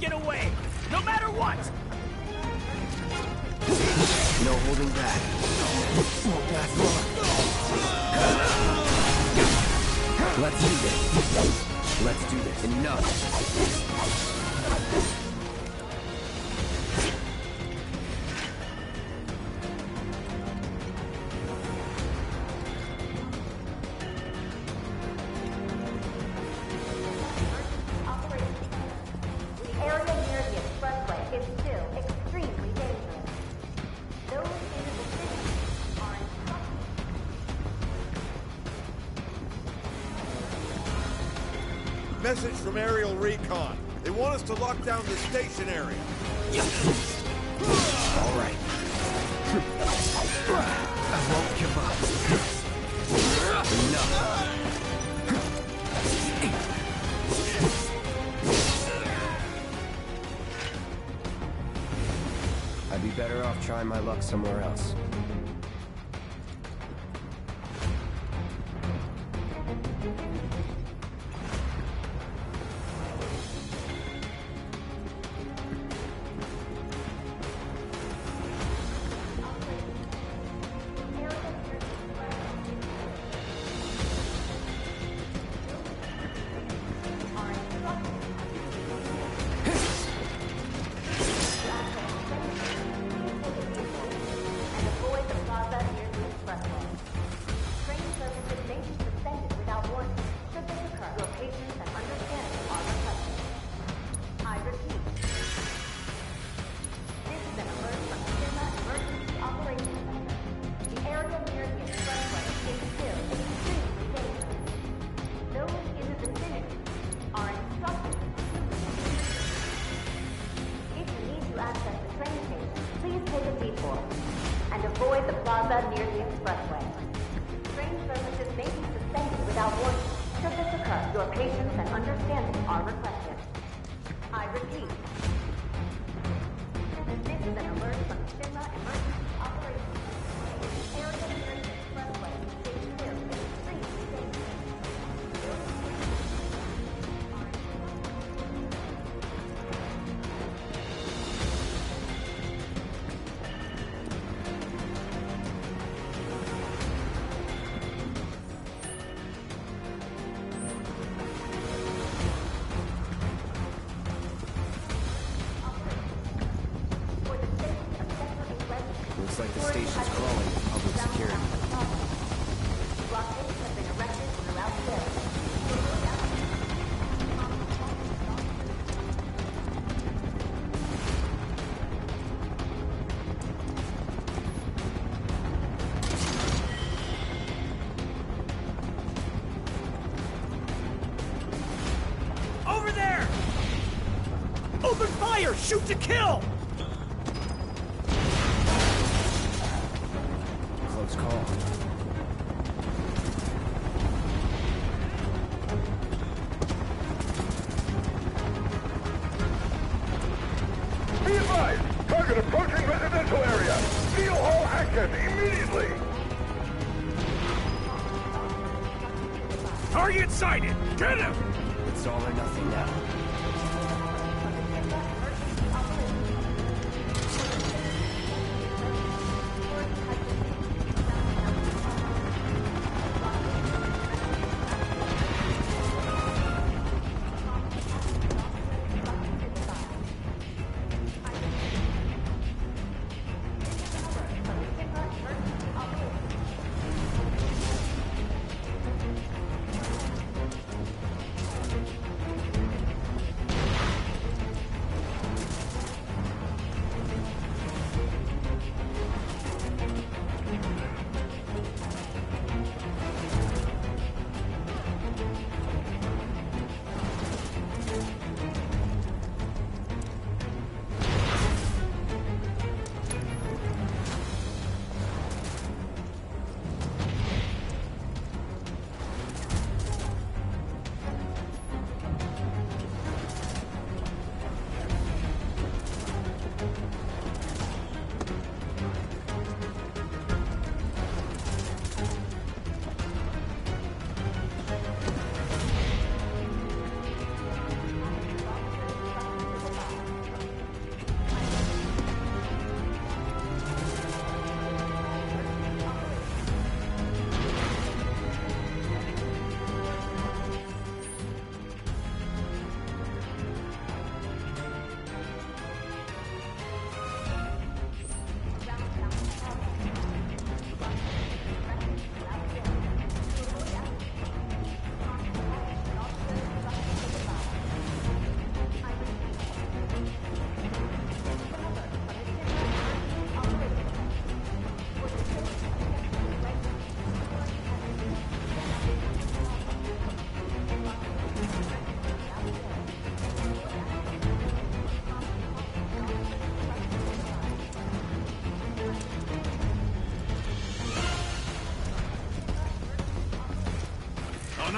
get away, no matter what! No holding back. Won't last long. Let's do this. Let's do this. Enough. Message from aerial recon. They want us to lock down the station area. All right. I won't give up. Enough. I'd be better off trying my luck somewhere else. Near the expressway. Train services may be suspended without warning. Should this occur, your patience and understanding are requested. I repeat. This is an alert from FINMA Emergency Operations Center. The area near the expressway is clear and extremely dangerous. Looks like the station's crawling with public security. Blockades have been erected throughout the area. Over there! Open fire! Shoot to kill! Close call. Be advised! Target approaching residential area! Steel hull active immediately! Target sighted! Get him! It's all or nothing now.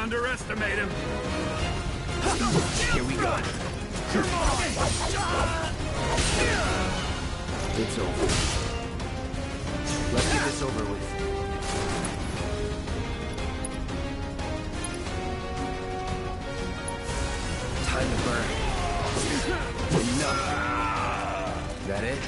underestimate him. Here we go. It's over. Let's get this over with. Time to burn. Enough. That it?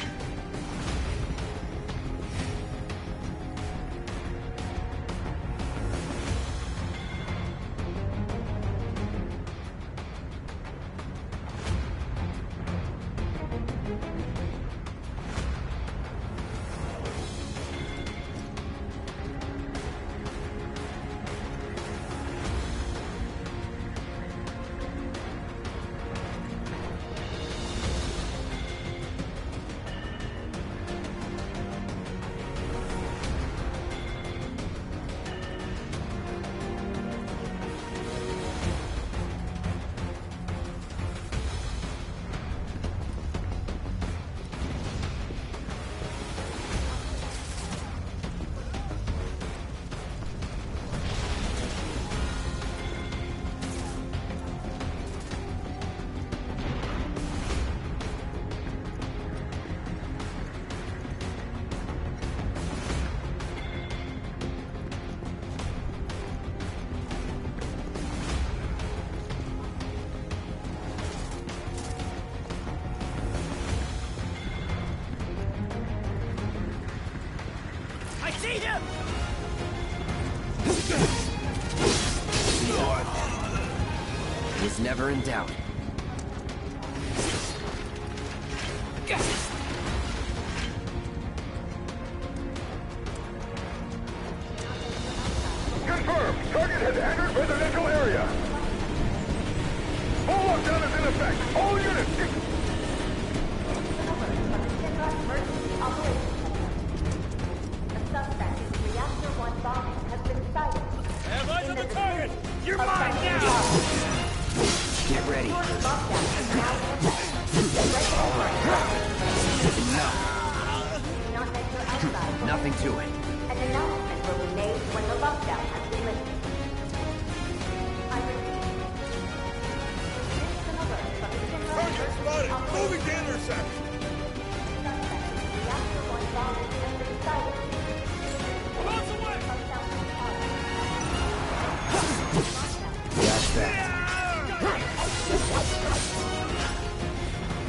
See him! Was never in doubt. Confirmed. Target has entered residential area. Full lockdown is in effect. All units. Emergency operations center. The suspect in reactor 1 bombing has been sighted. Have eyes on the target! You're Of mine Central now! Tower. Get ready. Short lockdown is now in effect. Residential do not enter outside. Nothing to it. An announcement will be made when the lockdown has been lifted. I repeat. This is an alert from the Target spotted! Moving to intercept! Suspect in reactor 1 bombing has been sighted. Bounce away! Of Central Tower. That's that.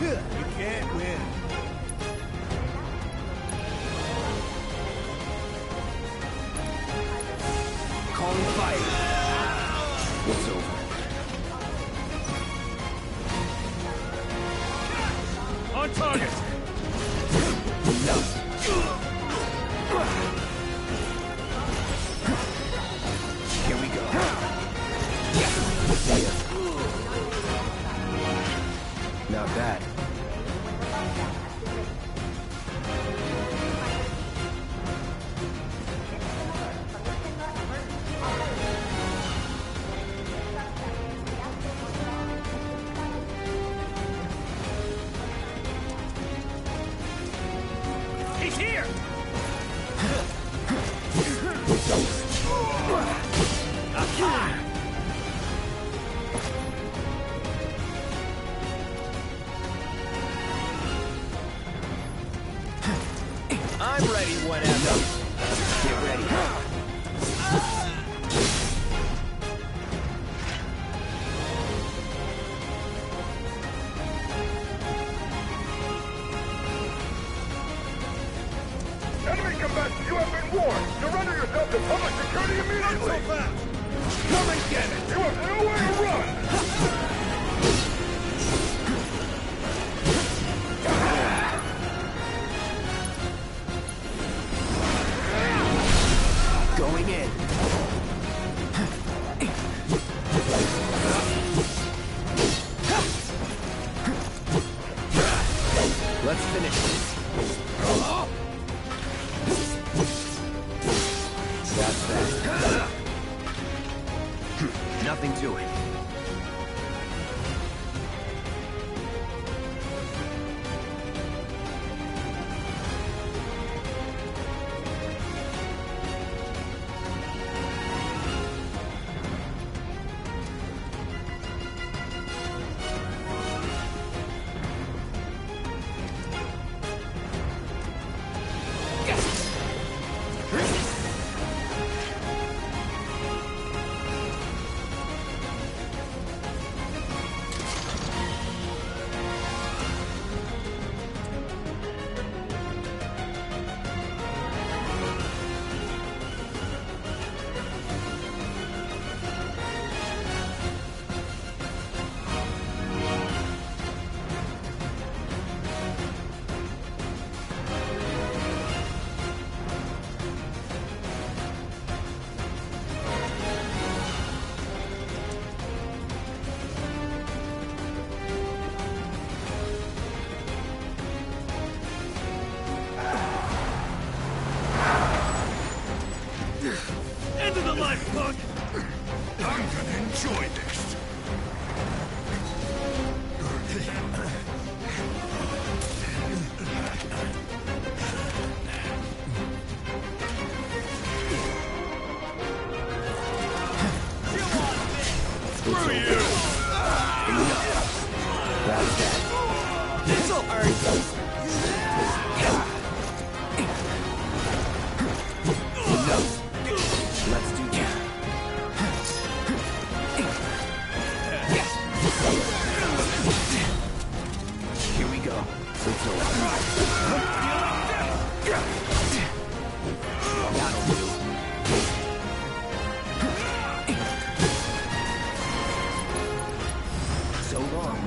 You can't win. Calling fire. It's over. On target! Enough. Here we go. Not bad. He's here! I'm ready whenever. Get ready. Enemy combatants, you have been warned. Surrender yourself to public security Not immediately. so fast! Come and get it. You have nowhere to run. Going in. Let's finish this. That's that. Nothing to it. time, punk! I'm gonna enjoy this. Screw you! That's that. This'll hurt! Let's do that. Here we go. It's over. That'll do. So long.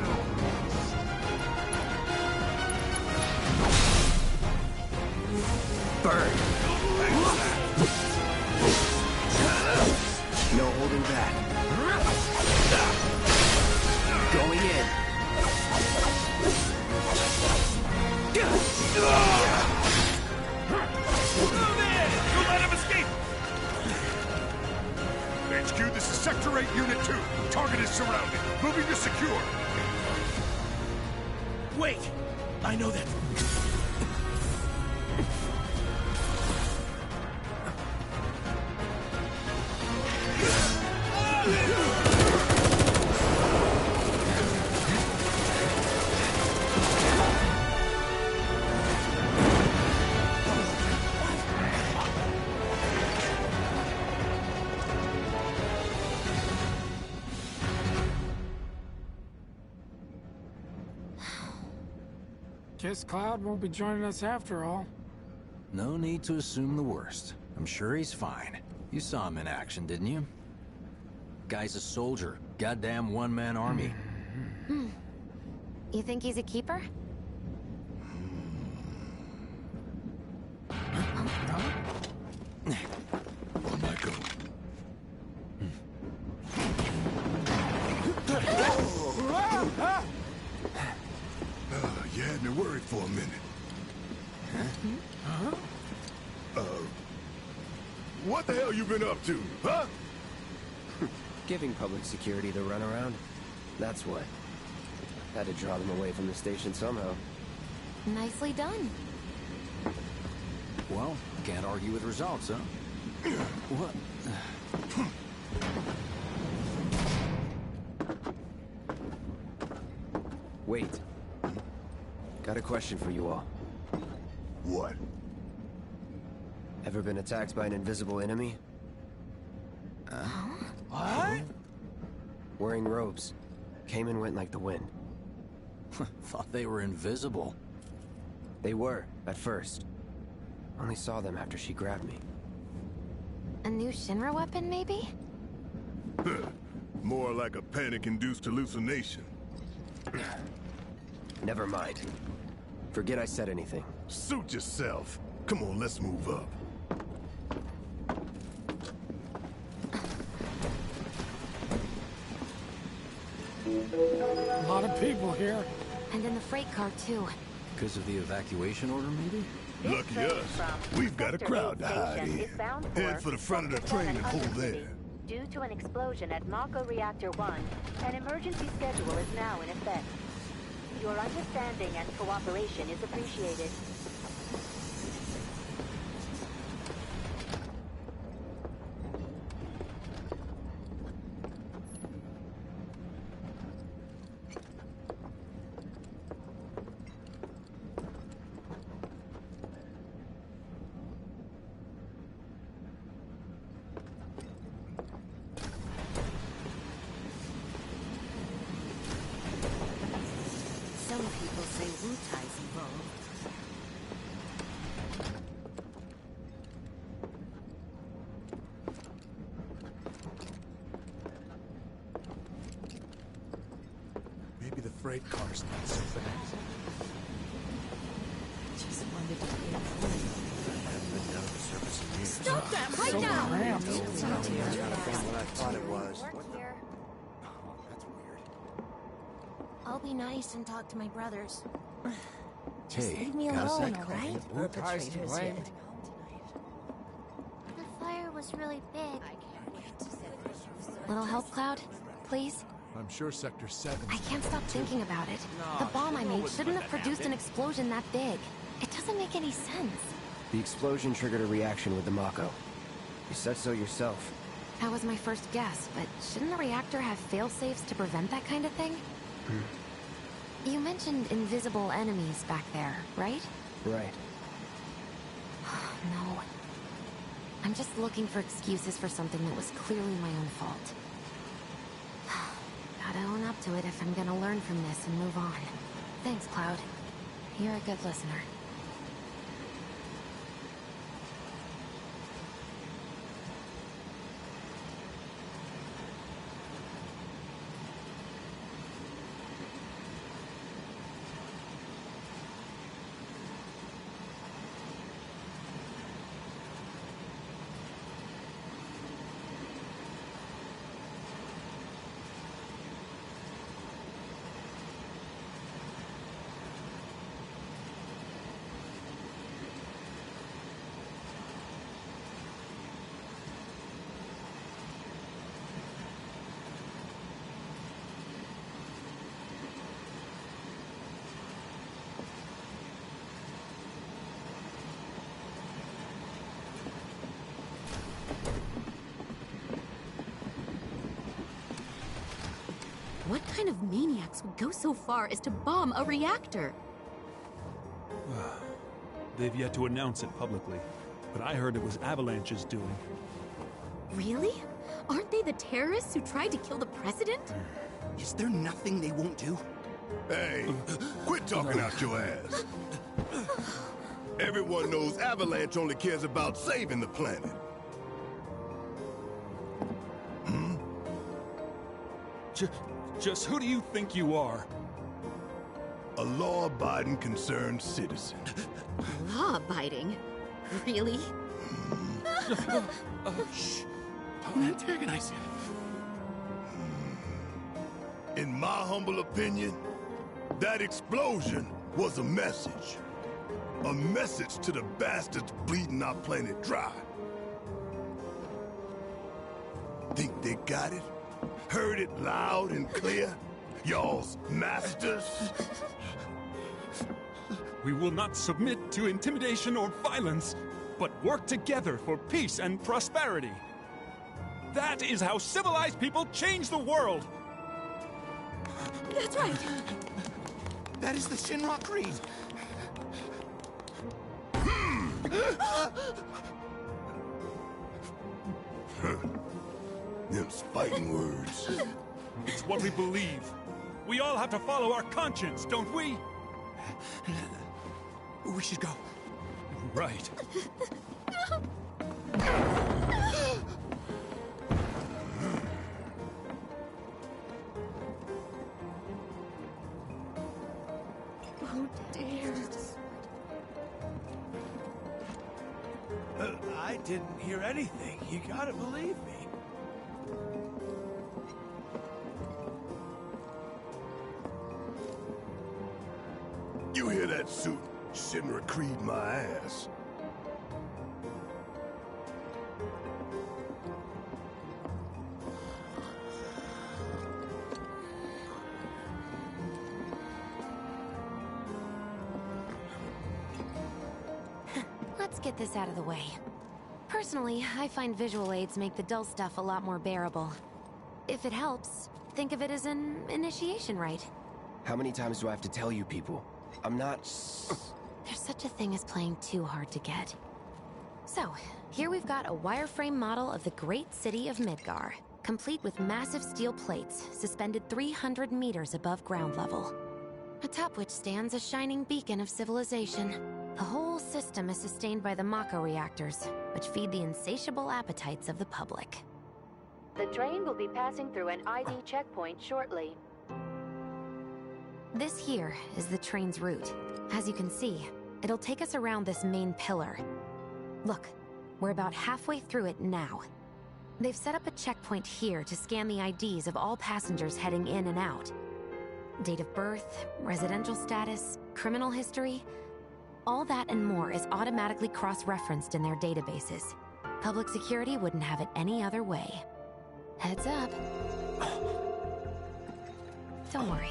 Burn. No holding back. Going in. Move in! Don't let him escape! HQ, this is Sector 8, Unit 2. Target is surrounded. Moving to secure. Wait! I know that. Guess Cloud won't be joining us after all. No need to assume the worst. I'm sure he's fine. You saw him in action, didn't you? Guy's a soldier. Goddamn one-man army. You think he's a keeper? On my go. You had me worried for a minute. What the hell you been up to, huh? Giving public security the runaround. That's what. Had to draw them away from the station somehow. Nicely done. Well, can't argue with results, huh? What? Wait. Got a question for you all. What? Ever been attacked by an invisible enemy? What? Wearing robes. Came and went like the wind. Thought they were invisible. They were, at first. Only saw them after she grabbed me. A new Shinra weapon, maybe? More like a panic-induced hallucination. Never mind. Forget I said anything. Suit yourself. Come on, let's move up. A lot of people here. And in the freight car, too. Because of the evacuation order, maybe? Lucky us. We've got a crowd to hide in. Head for the front of the train and hold there. Due to an explosion at Mako Reactor 1, an emergency schedule is now in effect. Your understanding and cooperation is appreciated. Some people say Wutai's involved. Maybe the freight car's not so fast. Just wanted to be included. Haven't been down to service in years. Stop that right now! Cramped. What I thought it was. Work here. Oh, that's weird. I'll be nice and talk to my brothers. Hey, Leave me got a alone, sec? alright? Perpetrators yet. The fire was really big. Little help, Cloud? Please? I'm sure Sector 7... I can't stop thinking about it. The bomb I made shouldn't have produced an explosion that big. It doesn't make any sense. The explosion triggered a reaction with the Mako. You said so yourself. That was my first guess, but shouldn't the reactor have fail-safes to prevent that kind of thing? You mentioned invisible enemies back there, right? Right. No. I'm just looking for excuses for something that was clearly my own fault. Gotta own up to it if I'm gonna learn from this and move on. Thanks, Cloud. You're a good listener. What kind of maniacs would go so far as to bomb a reactor? They've yet to announce it publicly, but I heard it was Avalanche's doing. Really? Aren't they the terrorists who tried to kill the president? Is there nothing they won't do? Hey, quit talking out your ass. Everyone knows Avalanche only cares about saving the planet. Just who do you think you are? A law-abiding, concerned citizen. Law-abiding? Really? Shh. Don't antagonize him. In my humble opinion, that explosion was a message. A message to the bastards bleeding our planet dry. Think they got it? Heard it loud and clear? Y'all's masters? We will not submit to intimidation or violence, but work together for peace and prosperity. That is how civilized people change the world! That's right! That is the Shinra Creed! Them's fighting words. It's what we believe. We all have to follow our conscience, don't we? We should go. Right. Oh dear. I didn't hear anything. You gotta believe me. You hear that suit? Shinra Creed my ass. Let's get this out of the way. Personally, I find visual aids make the dull stuff a lot more bearable. If it helps, think of it as an initiation rite. How many times do I have to tell you people? I'm not... There's such a thing as playing too hard to get. So, here we've got a wireframe model of the great city of Midgar, complete with massive steel plates suspended 300 meters above ground level. Atop which stands a shining beacon of civilization. The whole system is sustained by the Mako reactors, which feed the insatiable appetites of the public. The train will be passing through an ID checkpoint shortly. This here is the train's route. As you can see, it'll take us around this main pillar. Look, we're about halfway through it now. They've set up a checkpoint here to scan the IDs of all passengers heading in and out. Date of birth, residential status, criminal history, all that and more is automatically cross-referenced in their databases. Public security wouldn't have it any other way. Heads up. Don't worry.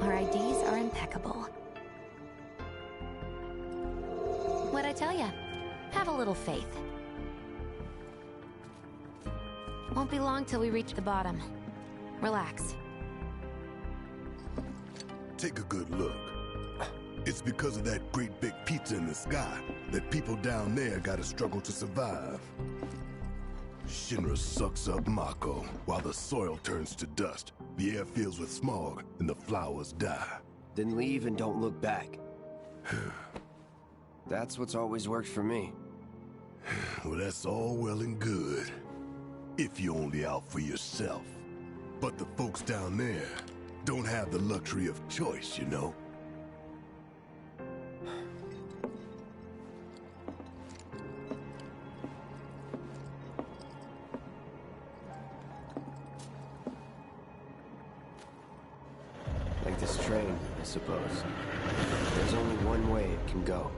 Our IDs are impeccable. What'd I tell ya? Have a little faith. Won't be long till we reach the bottom. Relax. Take a good look. It's because of that great big pizza in the sky that people down there gotta struggle to survive. Shinra sucks up Mako while the soil turns to dust, the air fills with smog, and the flowers die. Then leave and don't look back. That's what's always worked for me. Well, that's all well and good. If you're only out for yourself. But the folks down there don't have the luxury of choice, you know? Like this train, I suppose. There's only one way it can go.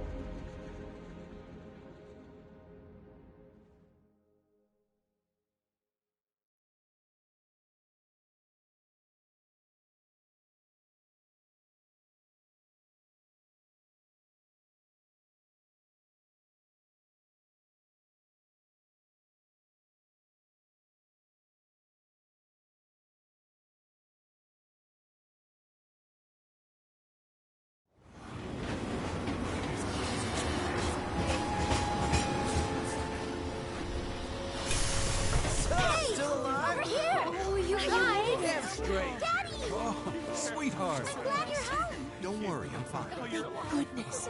Sweetheart. I'm glad you're home. Don't worry, I'm fine. Thank goodness.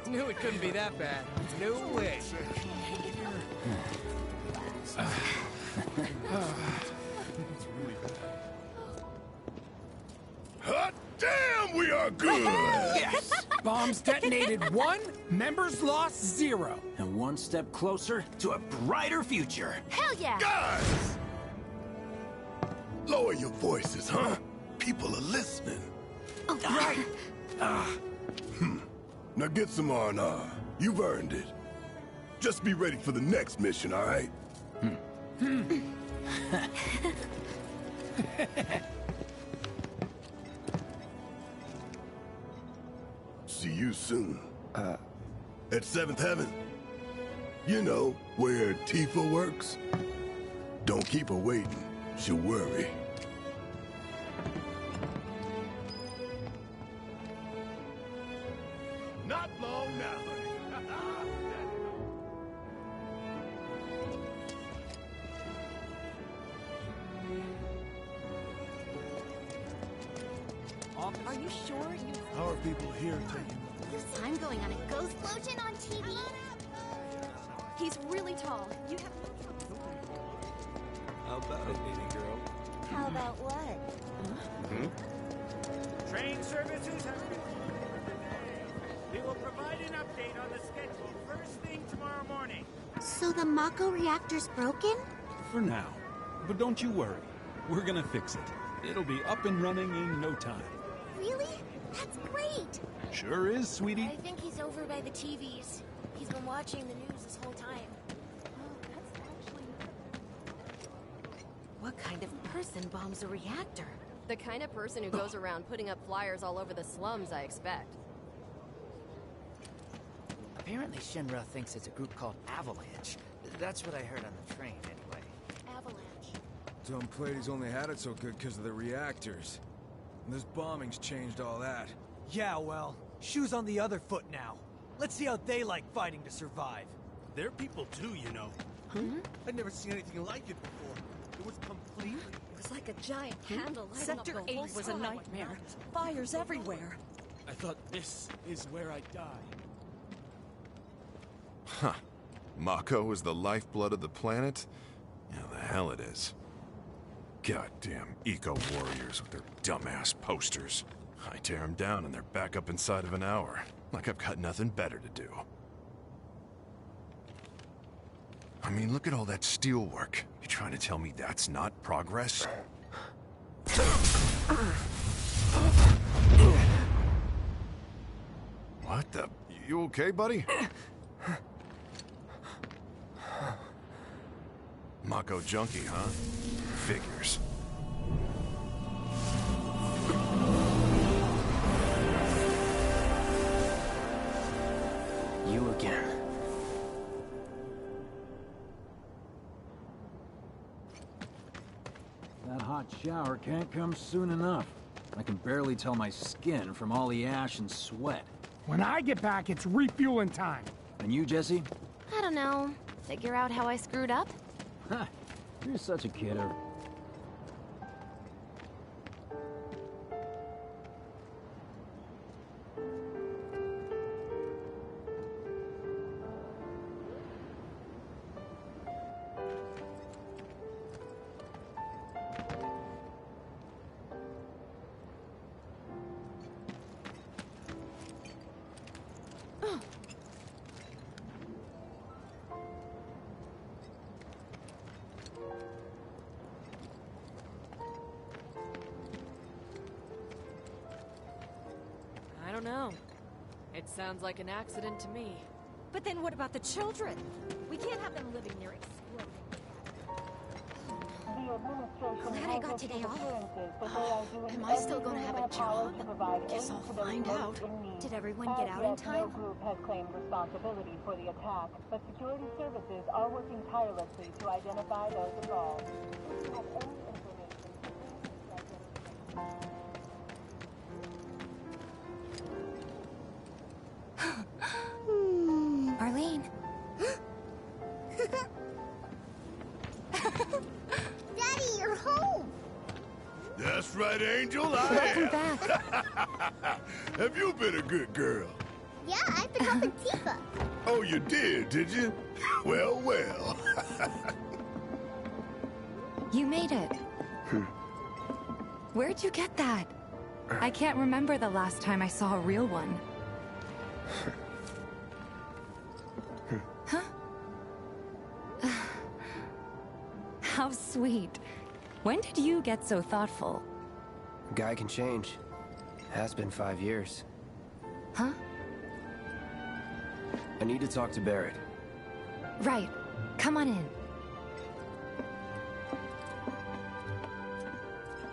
Knew it couldn't be that bad. No way. Hot damn, we are good! Yes! Bombs detonated 1, members lost 0. And one step closer to a brighter future. Hell yeah! Guys! Lower your voices, huh? People are listening. Oh, right. Now get some R&R. You've earned it. Just be ready for the next mission, all right? See you soon. At 7th Heaven. You know, where Tifa works. Don't keep her waiting. She'll worry. Not long now. Are you sure you... How are people here taking... I'm going on a ghost explosion on TV. He's really tall. You have... How about it, baby girl? How about what? Train services have been... We will provide an update on the schedule first thing tomorrow morning. So the Mako reactor's broken? For now. But don't you worry. We're gonna fix it. It'll be up and running in no time. Really? That's great! Sure is, sweetie. I think he's over by the TVs. He's been watching the news this whole time. Oh, that's actually... What kind of person bombs a reactor? The kind of person who goes around putting up flyers all over the slums, I expect. Apparently Shinra thinks it's a group called Avalanche. That's what I heard on the train, anyway. Avalanche. Dumb Platy's only had it so good because of the reactors. And this bombing's changed all that. Yeah, well, shoes on the other foot now. Let's see how they like fighting to survive. They're people too, you know. I'd never seen anything like it before. It was completely... It was like a giant candle lighting Sector up the 8 whole was a sky. nightmare. Fires everywhere. I thought this is where I die. Huh. Mako is the lifeblood of the planet? Yeah, the hell it is. Goddamn eco-warriors with their dumbass posters. I tear them down and they're back up inside of an hour. Like I've got nothing better to do. I mean, look at all that steel work. You trying to tell me that's not progress? What the... You okay, buddy? Mako junkie, huh? Figures. You again. That hot shower can't come soon enough. I can barely tell my skin from all the ash and sweat. When I get back, it's refueling time. And you, Jesse? I don't know. Figure out how I screwed up? Ha! You're such a kidder. I don't know. It sounds like an accident to me. But then what about the children? We can't have them living near exploding. I'm glad I got today off. Am I still gonna have a job? Guess I'll find out. Did everyone get out in time? No group has claimed responsibility for the attack, but security services are working tirelessly to identify those involved. If you have any Arlene. Daddy, you're home! That's right, Angel, I Welcome am. back. Have you been a good girl? Yeah, I've been helping Tifa. Oh, you did you? Well, well. You made it. Where'd you get that? I can't remember the last time I saw a real one. Huh? How sweet. When did you get so thoughtful? Guy can change. Has been 5 years. Huh? I need to talk to Barrett. Right. Come on in.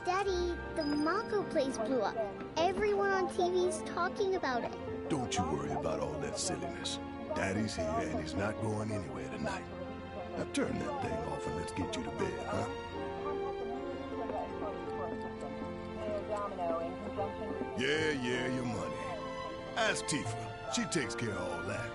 Daddy, the Mako place blew up. Everyone on TV's talking about it. Don't you worry about all that silliness. Daddy's here and he's not going anywhere tonight. Now turn that thing off and let's get you to bed, huh? Yeah, your money. Ask Tifa. She takes care of all that.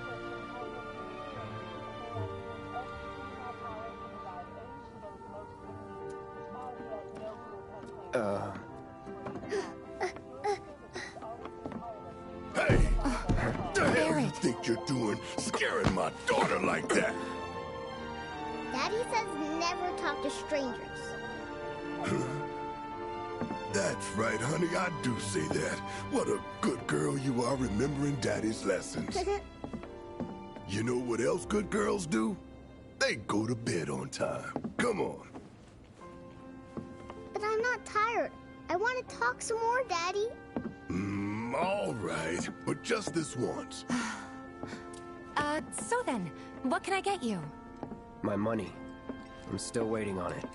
Hey! What the hell you think you're doing, scaring my daughter like that? Daddy says never talk to strangers. That's right, honey, I do say that. What a good girl you are remembering Daddy's lessons. You know what else good girls do? They go to bed on time. Come on. But I'm not tired. I want to talk some more, Daddy. All right, but just this once. So then, what can I get you? My money. I'm still waiting on it.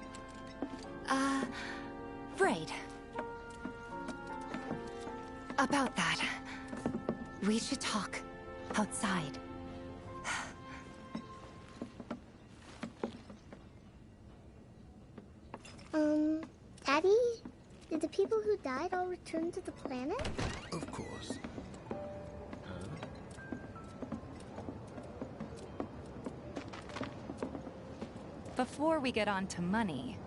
Right. About that. We should talk outside. Daddy? Did the people who died all return to the planet? Of course. Before we get on to money,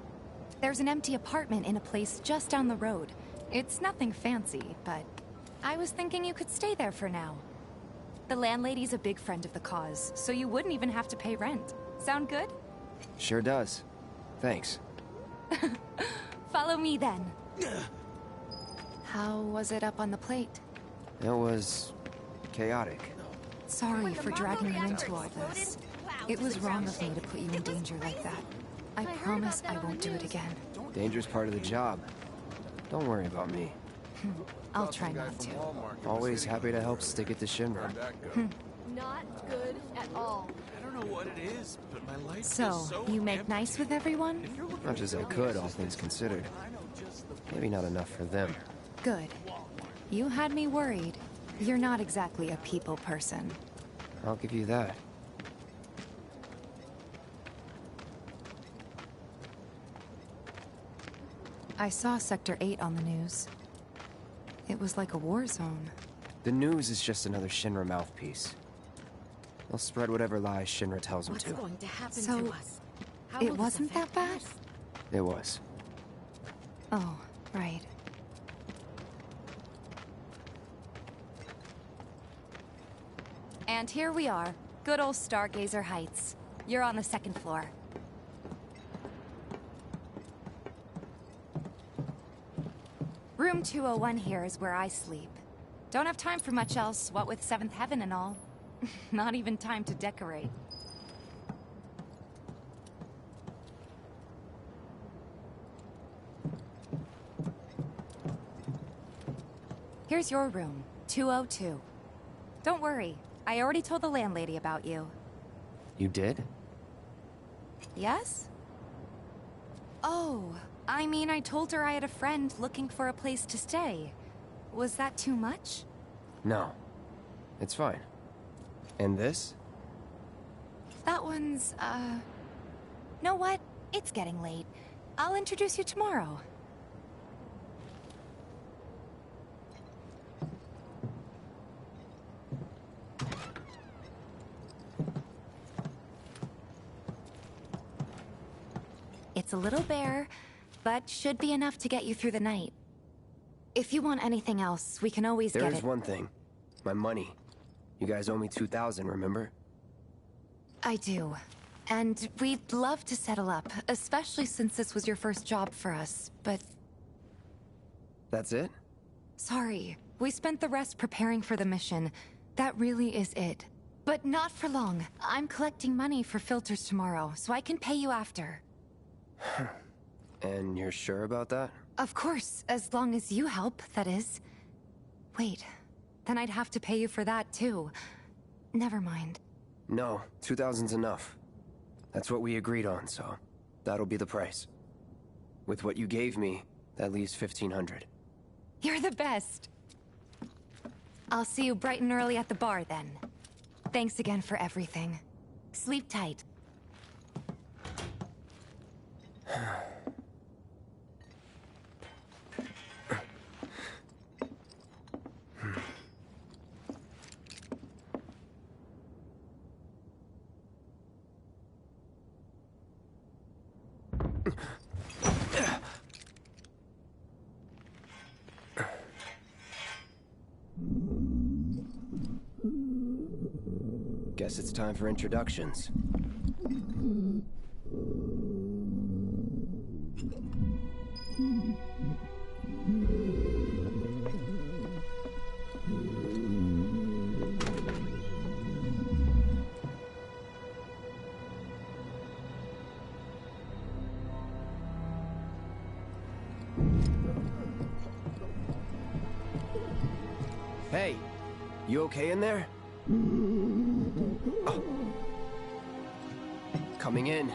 there's an empty apartment in a place just down the road. It's nothing fancy, but I was thinking you could stay there for now. The landlady's a big friend of the cause, so you wouldn't even have to pay rent. Sound good? Sure does. Thanks. Follow me then. How was it up on the plate? It was chaotic. Sorry for dragging you into all this. It was wrong of me to put you in danger like that. I promise I won't do it again. Danger's part of the job. Don't worry about me. I'll try not to. Always happy to help stick it to Shinra. Not good at all. know what it is, but my life So, is so you make empty. nice with everyone? Much as I could, all things considered. Maybe not enough for them. Good. You had me worried. You're not exactly a people person. I'll give you that. I saw Sector 8 on the news. It was like a war zone. The news is just another Shinra mouthpiece. They'll spread whatever lies Shinra tells them What's to. going to happen So, to us? How it will this wasn't that affect bad? us? It was. Oh, right. And here we are. Good old Stargazer Heights. You're on the second floor. Room 201 here is where I sleep. Don't have time for much else, what with 7th Heaven and all. Not even time to decorate. Here's your room, 202. Don't worry, I already told the landlady about you. You did? Yes? Oh, I mean, I told her I had a friend looking for a place to stay. Was that too much? No. It's fine. And this? That one's, know what? It's getting late. I'll introduce you tomorrow. It's a little bare, but should be enough to get you through the night. If you want anything else, we can always get it. There's one thing. My money. You guys owe me 2,000, remember? I do. And we'd love to settle up, especially since this was your first job for us, but... That's it? Sorry. We spent the rest preparing for the mission. That really is it. But not for long. I'm collecting money for filters tomorrow, so I can pay you after. And you're sure about that? Of course, as long as you help, that is. Wait, then I'd have to pay you for that too. Never mind. No, 2,000's enough. That's what we agreed on, so that'll be the price. With what you gave me, that leaves 1,500. You're the best. I'll see you bright and early at the bar then. Thanks again for everything. Sleep tight. Guess it's time for introductions. Hey, you okay in there? Oh. Coming in.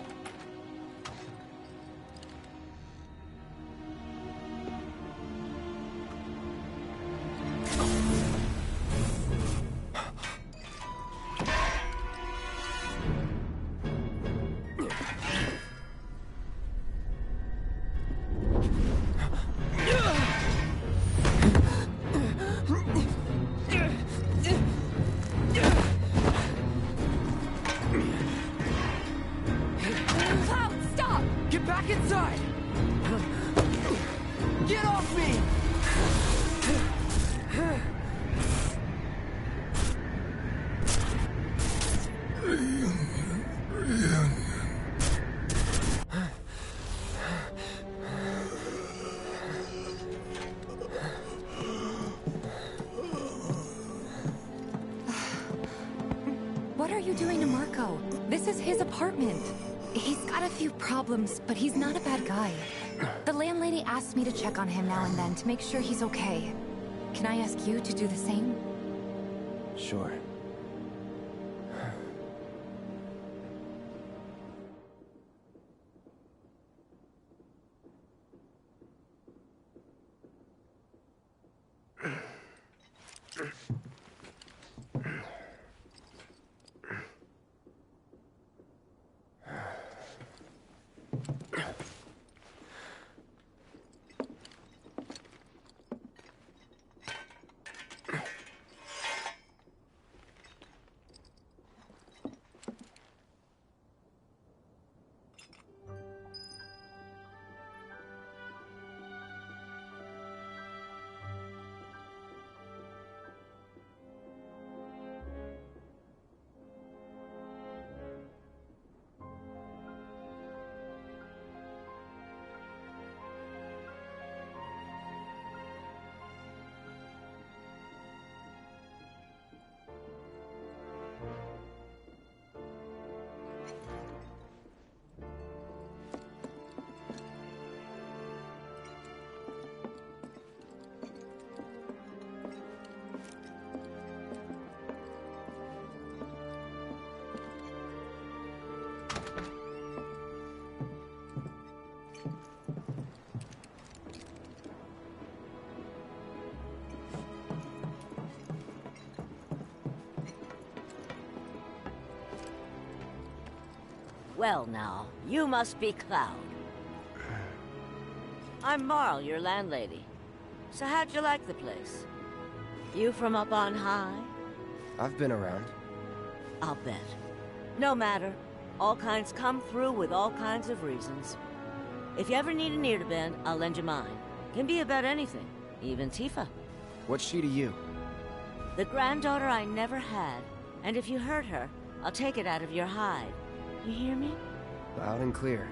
What are you doing to Marco? This is his apartment. He's got a few problems, but he's not a bad guy. The landlady asked me to check on him now and then to make sure he's okay. Can I ask you to do the same? Sure. Well now, you must be Cloud. I'm Marl, your landlady. So how'd you like the place? You from up on high? I've been around. I'll bet. No matter. All kinds come through with all kinds of reasons. If you ever need an ear to bend, I'll lend you mine. Can be about anything, even Tifa. What's she to you? The granddaughter I never had. And if you hurt her, I'll take it out of your hide. You hear me? Loud and clear.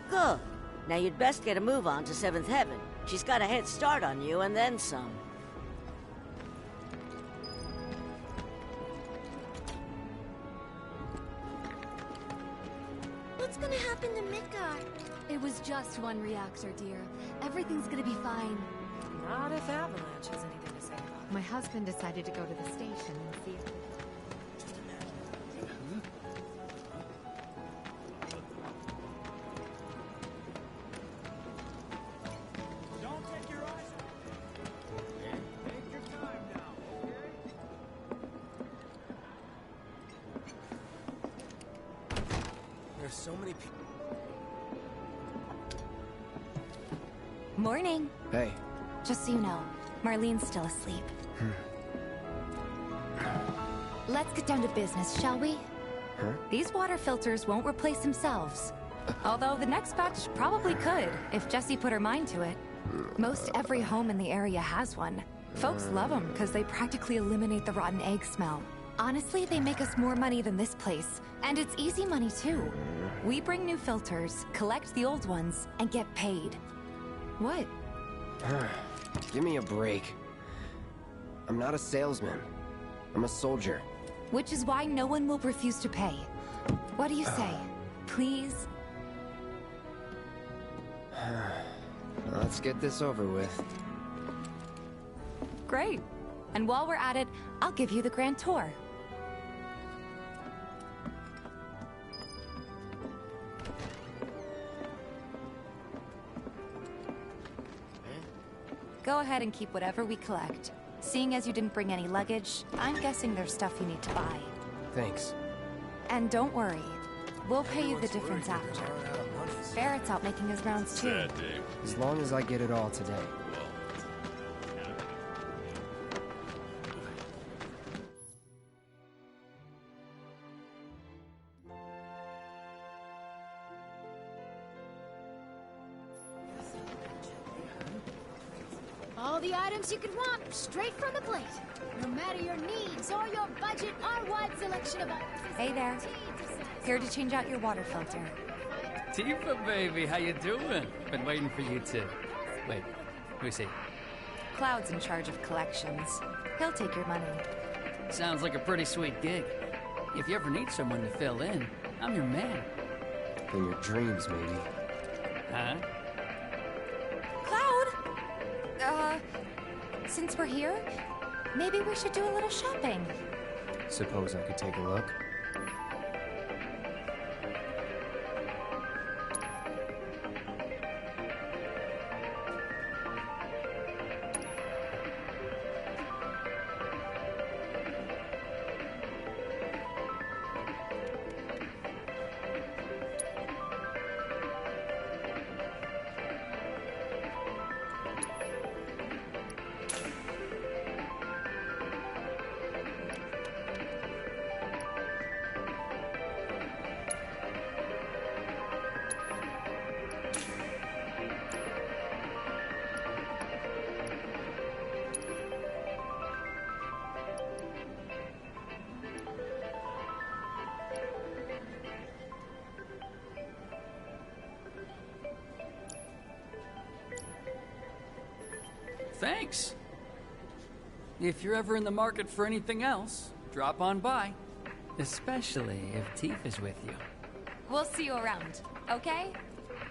Good. Now you'd best get a move on to 7th Heaven. She's got a head start on you and then some. What's gonna happen to Midgar? It was just one reactor, dear. Everything's gonna be fine. Not if Avalanche has anything to say about it. My husband decided to go to the station and see if... There's so many people. Morning. Hey. Just so you know, Marlene's still asleep. Let's get down to business, shall we? Huh? These water filters won't replace themselves. Although the next batch probably could, if Jessie put her mind to it. Most every home in the area has one. Folks love them because they practically eliminate the rotten egg smell. Honestly, they make us more money than this place. And it's easy money, too. We bring new filters, collect the old ones, and get paid. What? Give me a break. I'm not a salesman. I'm a soldier. Which is why no one will refuse to pay. What do you say? Please? Let's get this over with. Great. And while we're at it, I'll give you the grand tour. Go ahead and keep whatever we collect. Seeing as you didn't bring any luggage, I'm guessing there's stuff you need to buy. Thanks. And don't worry, we'll pay you the difference after. Barrett's out making his rounds too. As long as I get it all today. All the items you could want, straight from the plate. No matter your needs or your budget, our wide selection of items is Hey there. Here to change out your water filter. Tifa, baby, how you doing? Been waiting for you to... Wait, who's he? Cloud's in charge of collections. He'll take your money. Sounds like a pretty sweet gig. If you ever need someone to fill in, I'm your man. In your dreams, maybe. Huh? Cloud! Since we're here, maybe we should do a little shopping. Suppose I could take a look? Thanks. If you're ever in the market for anything else, drop on by. Especially if Tifa's with you. We'll see you around, okay?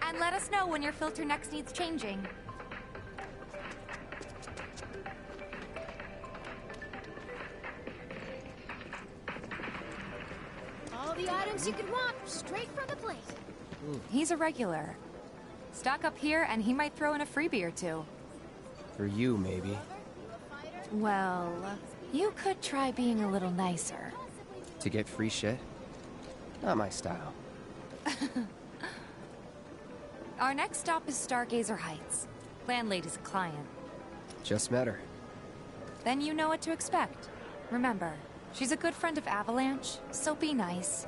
And let us know when your filter next needs changing. all the items you could want, straight from the plate. He's a regular. Stock up here and he might throw in a freebie or two. For you, maybe. Well, you could try being a little nicer. To get free shit? Not my style. Our next stop is Stargazer Heights. Landlady's a client. Just met her. Then you know what to expect. Remember, she's a good friend of Avalanche, so be nice.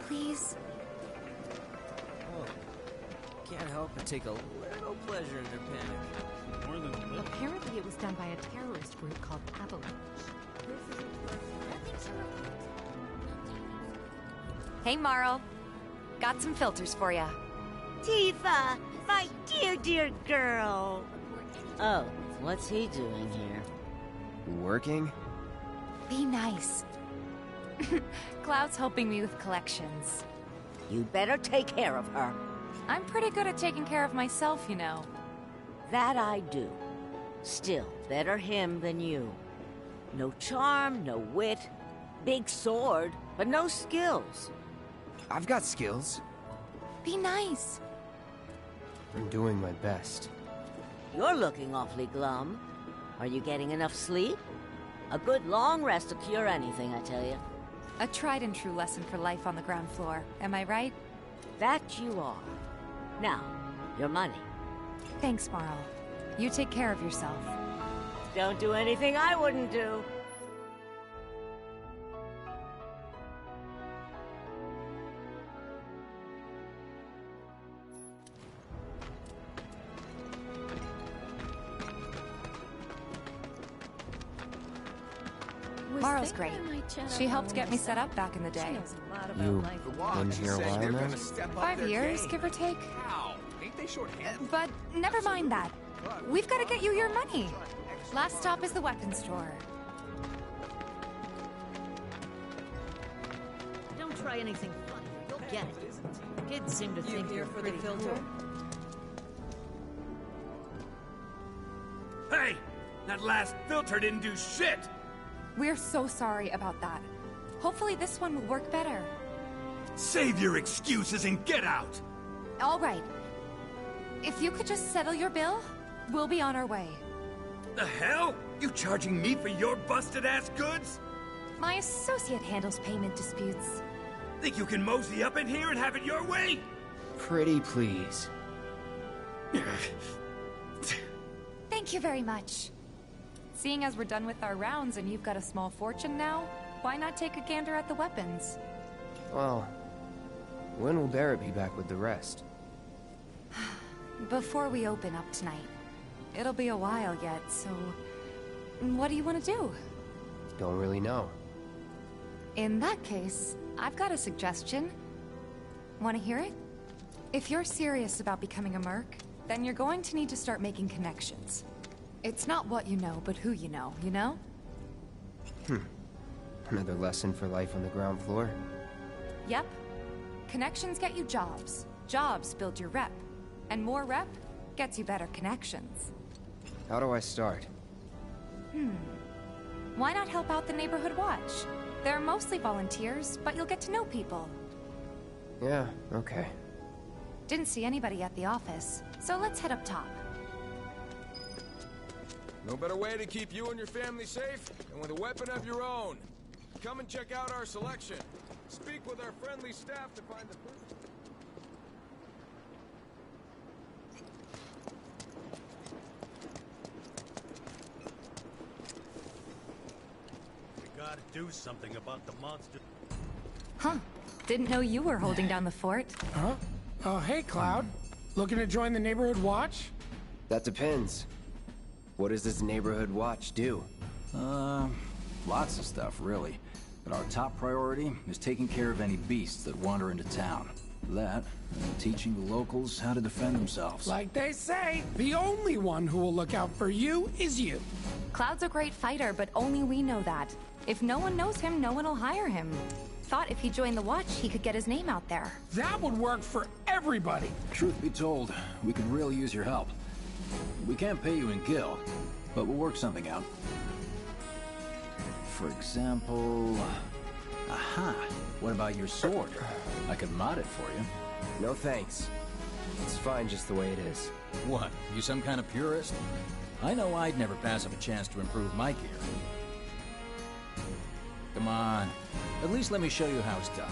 Please? Oh, can't help but take a little pleasure in their panic. More than a little. Apparently it was done by a terrorist group called Avalanche. Hey, Marl. Got some filters for ya. Tifa, my dear, dear girl. Oh, what's he doing here? Working? Be nice. Cloud's helping me with collections. You better take care of her. I'm pretty good at taking care of myself, you know. That I do. Still, better him than you. No charm, no wit. Big sword, but no skills. I've got skills. Be nice. I'm doing my best. You're looking awfully glum. Are you getting enough sleep? A good long rest will cure anything, I tell you. A tried and true lesson for life on the ground floor, am I right? That you are. Now, your money. Thanks, Marl. You take care of yourself. Don't do anything I wouldn't do. Marl's great. She helped get me set up back in the day. You been here a while now? 5 years, give or take. But never mind that. We've got to get you your money. Last stop is the weapons store. Don't try anything funny. You'll get it. Kids seem to think you're for the pretty filter? cool. Hey! That last filter didn't do shit! We're so sorry about that. Hopefully this one will work better. Save your excuses and get out! All right. If you could just settle your bill, we'll be on our way. The hell? You charging me for your busted-ass goods? My associate handles payment disputes. Think you can mosey up in here and have it your way? Pretty please. Thank you very much. Seeing as we're done with our rounds and you've got a small fortune now, why not take a gander at the weapons? Well, when will Barrett be back with the rest? Before we open up tonight. It'll be a while yet, so... what do you want to do? Don't really know. In that case, I've got a suggestion. Want to hear it? If you're serious about becoming a merc, then you're going to need to start making connections. It's not what you know, but who you know, you know? Another lesson for life on the ground floor? Yep. Connections get you jobs. Jobs build your rep. And more rep gets you better connections. How do I start? Why not help out the neighborhood watch? They're mostly volunteers, but you'll get to know people. Yeah, okay. Didn't see anybody at the office, so let's head up top. No better way to keep you and your family safe than with a weapon of your own. Come and check out our selection. Speak with our friendly staff to find the person. We gotta do something about the monster. Huh. Didn't know you were holding down the fort. Huh? Oh, hey, Cloud. Looking to join the neighborhood watch? That depends. What does this neighborhood watch do? Lots of stuff, really. But our top priority is taking care of any beasts that wander into town. That, and teaching the locals how to defend themselves. Like they say, the only one who will look out for you is you. Cloud's a great fighter, but only we know that. If no one knows him, no one will hire him. Thought if he joined the watch, he could get his name out there. That would work for everybody. Truth be told, we could really use your help. We can't pay you in gil, but we'll work something out. For example... Aha! What about your sword? I could mod it for you. No thanks. It's fine just the way it is. What? You some kind of purist? I know I'd never pass up a chance to improve my gear. Come on. At least let me show you how it's done.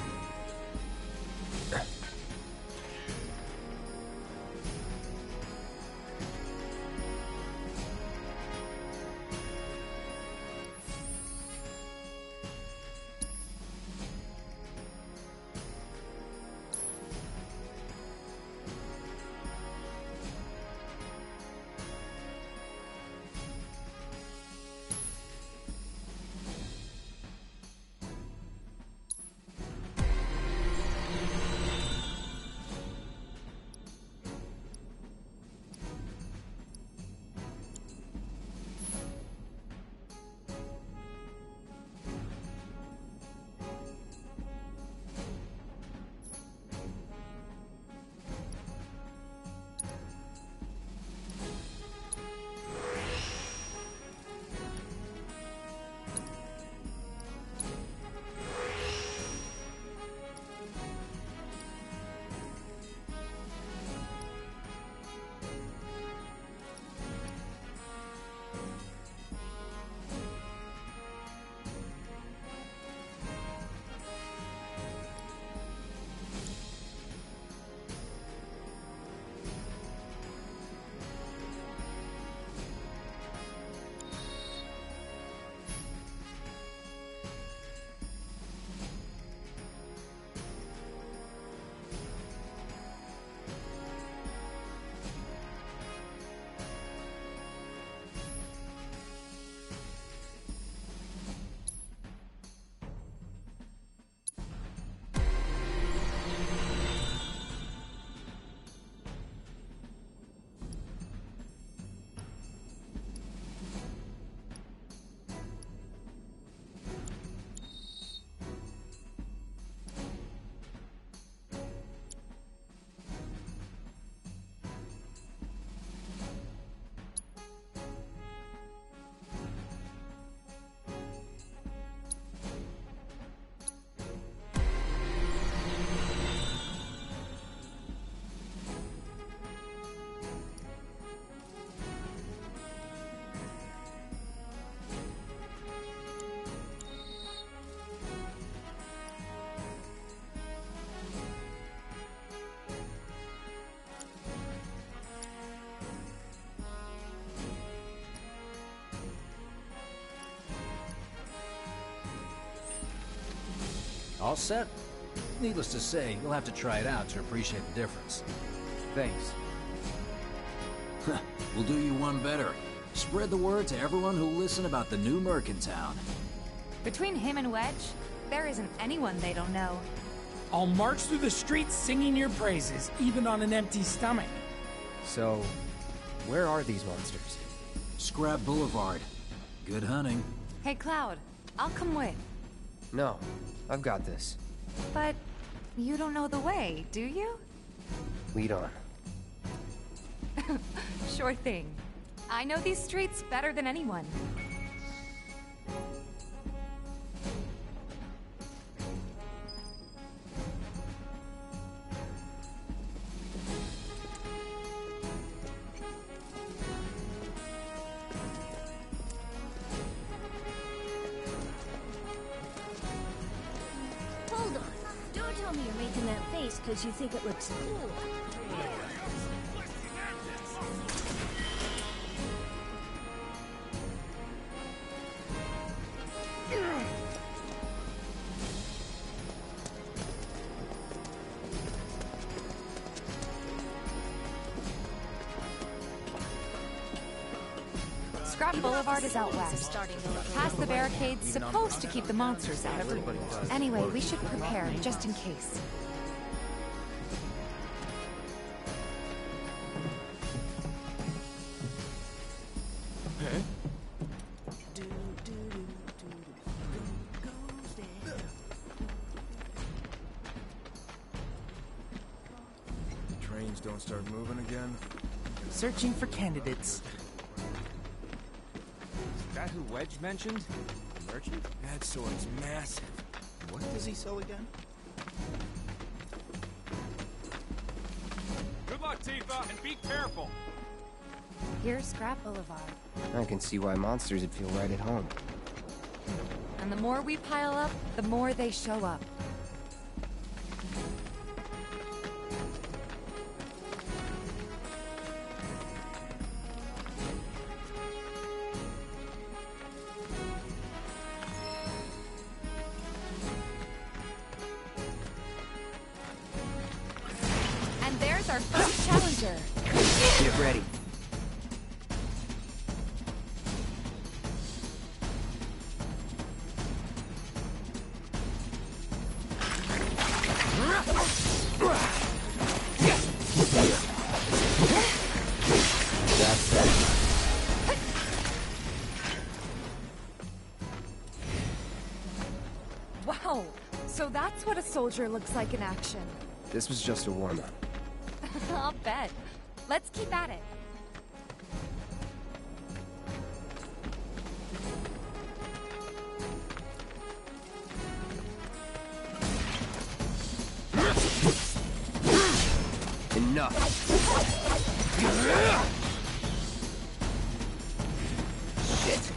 All set? Needless to say, you'll have to try it out to appreciate the difference. Thanks. We'll do you one better. Spread the word to everyone who'll listen about the new Merc in town. Between him and Wedge, there isn't anyone they don't know. I'll march through the streets singing your praises, even on an empty stomach. So, where are these monsters? Scrap Boulevard. Good hunting. Hey, Cloud, I'll come with. No, I've got this. But you don't know the way, do you? Lead on. Sure thing. I know these streets better than anyone. Hold on. Don't tell me you're making that face because you think it looks cool. Scrap Boulevard is out west. Past the barricades, supposed to keep the monsters out. Anyway, we should prepare, just in case. Trains don't start moving again. Searching for candidates. Is that who Wedge mentioned? The merchant? That sword's massive. What does he sell again? Good luck, Tifa, and be careful. Here's Scrap Boulevard. I can see why monsters would feel right at home. And the more we pile up, the more they show up. And there's our first challenger. Get ready. That's it. Wow, so that's what a soldier looks like in action. This was just a warm-up. I'll bet. Let's keep at it. Enough. Shit.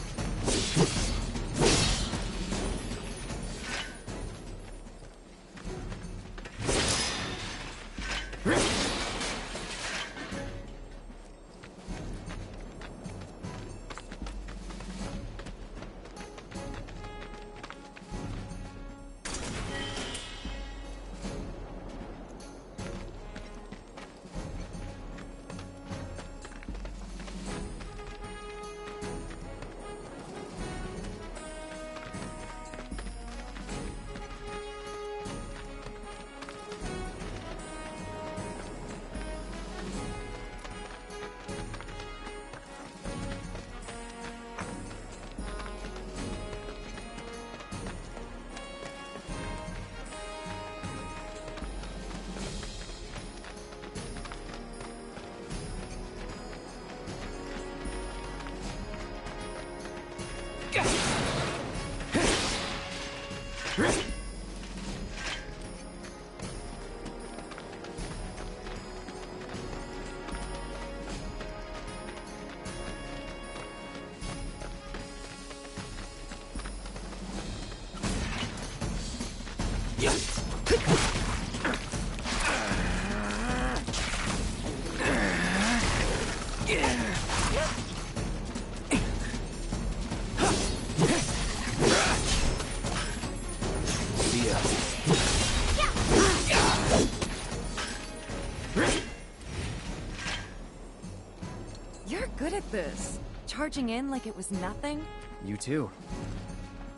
You're good at this. Charging in like it was nothing. You too.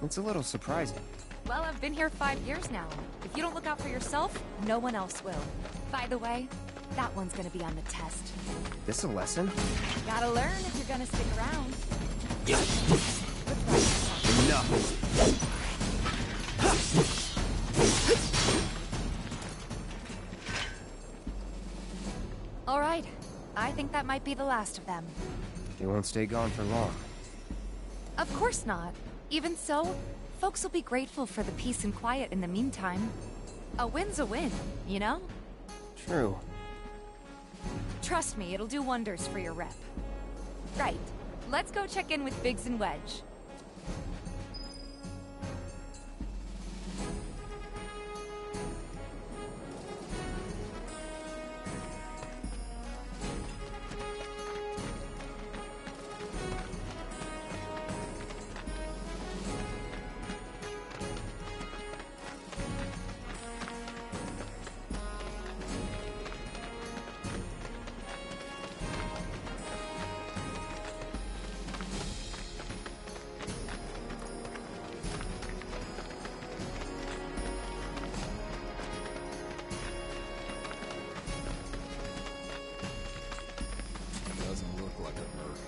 It's a little surprising. Well, I've been here 5 years now. If you don't look out for yourself, no one else will. By the way, that one's gonna be on the test. This a lesson? Gotta learn if you're gonna stick around. Enough. All right. I think that might be the last of them. They won't stay gone for long. Of course not. Even so, folks will be grateful for the peace and quiet in the meantime. A win's a win, you know? True. Trust me, it'll do wonders for your rep. Right. Let's go check in with Biggs and Wedge. Doesn't look like a merc.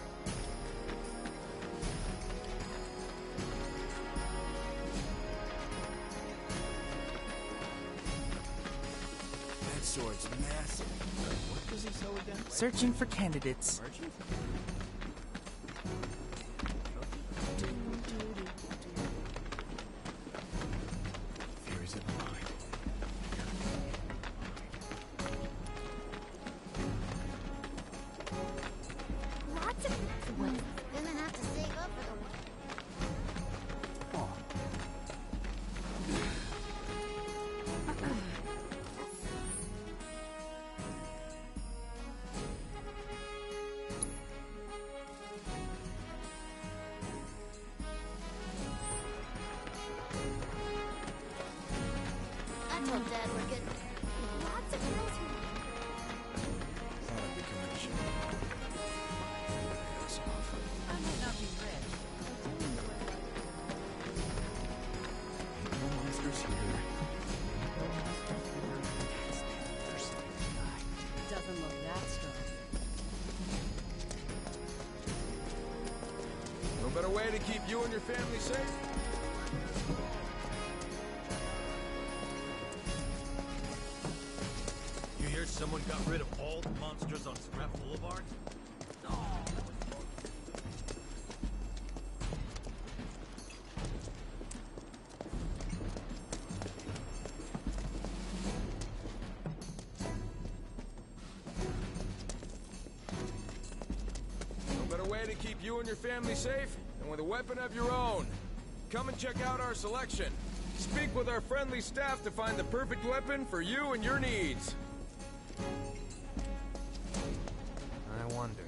That sword's massive. What does he sell again? Searching for candidates. Merchant? Theories of the mind. Lots of ones. Gonna have to save up for the I told Dad we're good. Lots of girls who Thought I'd become a jerk. Ass off. I might not be rich. No monsters here. Doesn't look that strong. No better way to keep you and your family safe. You hear someone got rid of all the monsters on Scrap Boulevard? No better way to keep you and your family safe than with a weapon of your own. Come and check out our selection. Speak with our friendly staff to find the perfect weapon for you and your needs. I wonder.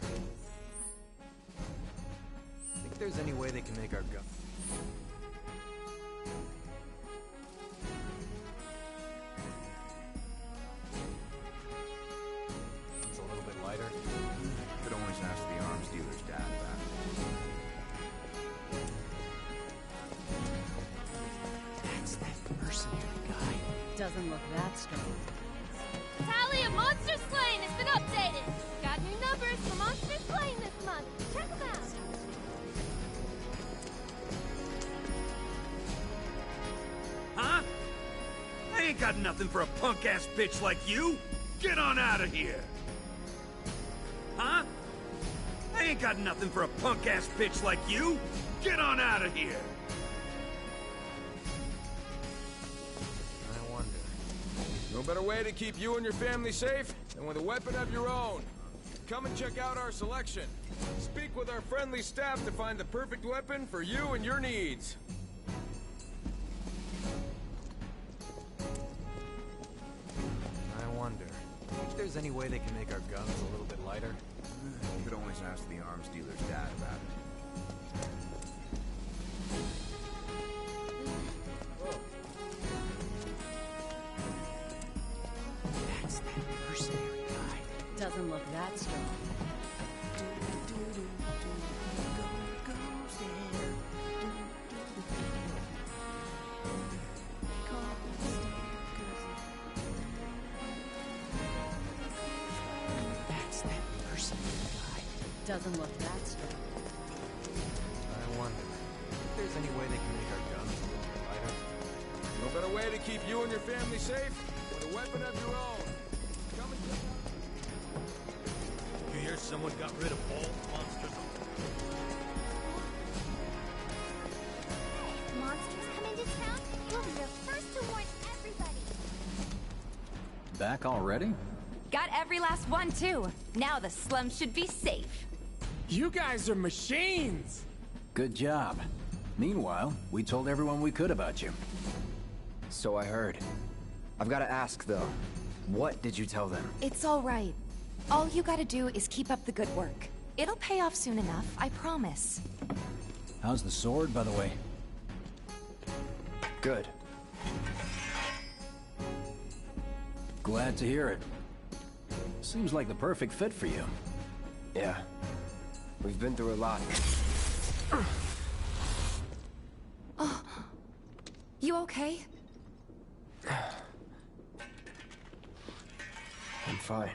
Think there's any way they can make our gun? It's a little bit lighter. Could always ask the arms dealer's dad about it. That's that mercenary guy. Doesn't look that strong. Tally of monster slain has been updated. Got new numbers for monster slain this month. Check them out. Huh? I ain't got nothing for a punk-ass bitch like you. Get on out of here. Huh? I ain't got nothing for a punk-ass bitch like you. Get on out of here. I wonder. No better way to keep you and your family safe than with a weapon of your own. Come and check out our selection. Speak with our friendly staff to find the perfect weapon for you and your needs. I wonder. Think there's any way they can make our guns a little bit lighter? Could always ask the arms dealer's dad about it. That's that mercenary guy. Doesn't look that strong. That's that mercenary guy. Doesn't look that strong. I wonder if there's any way they can make our guns a little lighter. No better way to keep you and your family safe with a weapon of your own. Come and You hear someone got rid of all monsters? If monsters come into town, we'll be the first to warn everybody. Back already? Got every last one, too. Now the slums should be safe. You guys are machines! Good job. Meanwhile, we told everyone we could about you. So I heard. I've got to ask, though. What did you tell them? It's all right. All you gotta do is keep up the good work. It'll pay off soon enough, I promise. How's the sword, by the way? Good. Glad to hear it. Seems like the perfect fit for you. Yeah. We've been through a lot. Oh. You okay? I'm fine.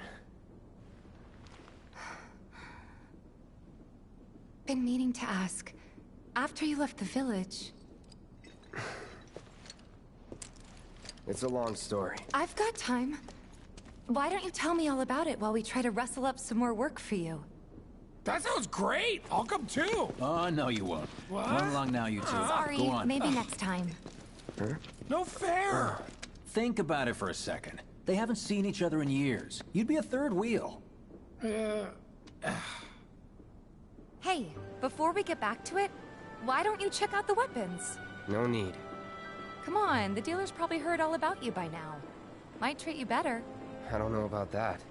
Been meaning to ask. After you left the village... It's a long story. I've got time. Why don't you tell me all about it while we try to rustle up some more work for you? That sounds great! I'll come too! Oh, no you won't. What? Run along now, you two. Sorry, Go on. maybe next time. Huh? No fair! Think about it for a second. They haven't seen each other in years. You'd be a third wheel. Hey, before we get back to it, why don't you check out the weapons? No need. Come on, the dealer's probably heard all about you by now. Might treat you better. I don't know about that.